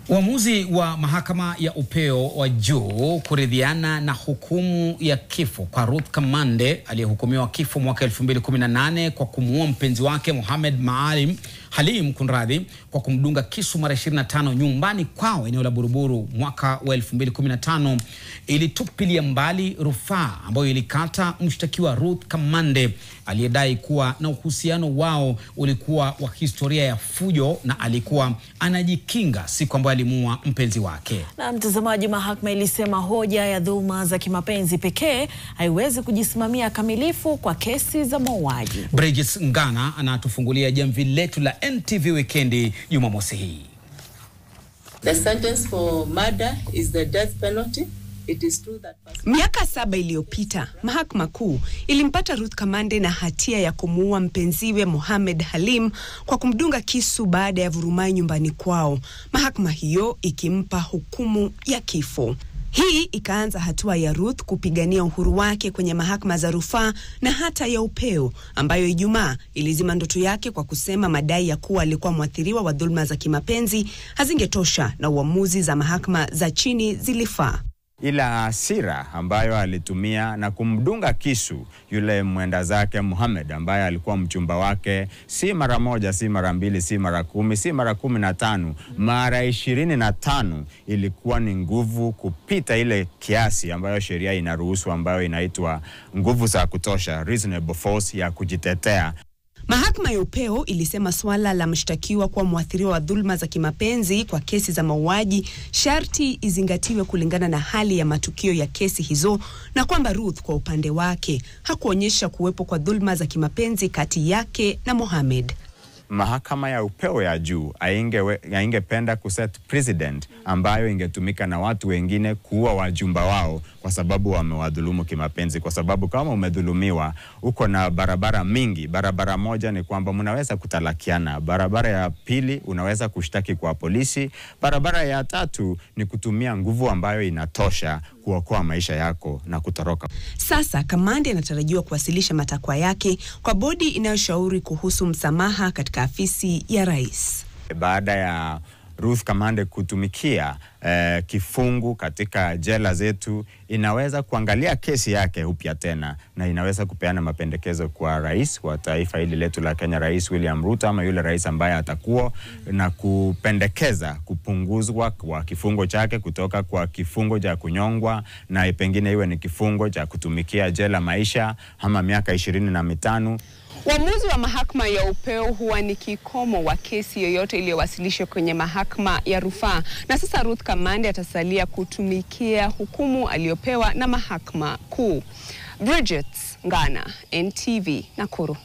Uamuzi wa mahakama ya upeo wa juu kuridhiana na hukumu ya kifo kwa Ruth Kamande aliyehukumiwa kifo mwaka 2018 kwa kumuua mpenzi wake Mohamed Halim kwa kumdunga kisu mara 25 nyumbani kwao eneo la Buruburu mwaka wa 2015 ilitupilia mbali rufaa ambayo ilikata mshtakiwa Ruth Kamande aliyedai kuwa na uhusiano wao ulikuwa wa historia ya fujo na alikuwa anajikinga siku ambayo alimuua mpenzi wake. Na mtazamaji, mahakama ilisema hoja ya dhulma za kimapenzi pekee haiwezi kujisimamia kamilifu kwa kesi za mauaji. Bridget Ngana anatufungulia jamvi letu la NTV Weekendi Jumamosi hii. The sentence for murder is the death penalty. It is true that miaka 7 iliyopita mahakama kuu ilimpata Ruth Kamande na hatia ya kumuua mpenziwe Mohamed Halim kwa kumdunga kisu baada ya vurumai nyumbani kwao, mahakama hiyo ikimpa hukumu ya kifo. Hii ikaanza hatua ya Ruth kupigania uhuru wake kwenye mahakama za rufaa na hata ya upeo, ambayo Ijumaa ilizima ndoto yake kwa kusema madai ya kuwa alikuwa mwathiriwa wa dhulma za kimapenzi hazingetosha na uamuzi za mahakama za chini zilifaa. Ila hasira ambayo alitumia na kumdunga kisu yule mwenda zake Mohamed ambaye alikuwa mchumba wake, si mara moja, si mara mbili, si mara 10, si mara 15, mara 25, ilikuwa ni nguvu kupita ile kiasi ambayo sheria inaruhusu, ambayo inaitwa nguvu za kutosha, reasonable force ya kujitetea. Mahakama ya upeo ilisema swala la mshtakiwa kuwa mwathiriwa wa dhulma za kimapenzi kwa kesi za mauaji sharti izingatiwe kulingana na hali ya matukio ya kesi hizo, na kwamba Ruth kwa upande wake hakuonyesha kuwepo kwa dhulma za kimapenzi kati yake na Mohamed. Mahakama ya upeo ya juu haingependa kuset precedent ambayo ingetumika na watu wengine kuua wajumba wao kwa sababu wamewadhulumu kimapenzi, kwa sababu kama umedhulumiwa uko na barabara mingi. Barabara moja ni kwamba mnaweza kutalakiana, barabara ya pili unaweza kushtaki kwa polisi, barabara ya tatu ni kutumia nguvu ambayo inatosha kuokoa maisha yako na kutoroka. Sasa Kamande anatarajiwa kuwasilisha matakwa yake kwa bodi inayoshauri kuhusu msamaha katika afisi ya rais. Baada ya Ruth Kamande kutumikia kifungu katika jela zetu, inaweza kuangalia kesi yake upya tena na inaweza kupeana mapendekezo kwa rais wa taifa hili letu la Kenya, Rais William Ruto, ama yule rais ambaye atakuwa, na kupendekeza kupunguzwa kwa kifungo chake kutoka kwa kifungo cha kunyongwa na pengine iwe ni kifungo cha kutumikia jela maisha ama miaka 25. Uamuzi wa mahakama ya upeo huwa ni kikomo wa kesi yoyote iliyowasilishwa kwenye mahakama ya rufaa, na sasa Ruth Kamande atasalia kutumikia hukumu aliyopewa na mahakama kuu. Bridget Ngana, NTV, Nakuru.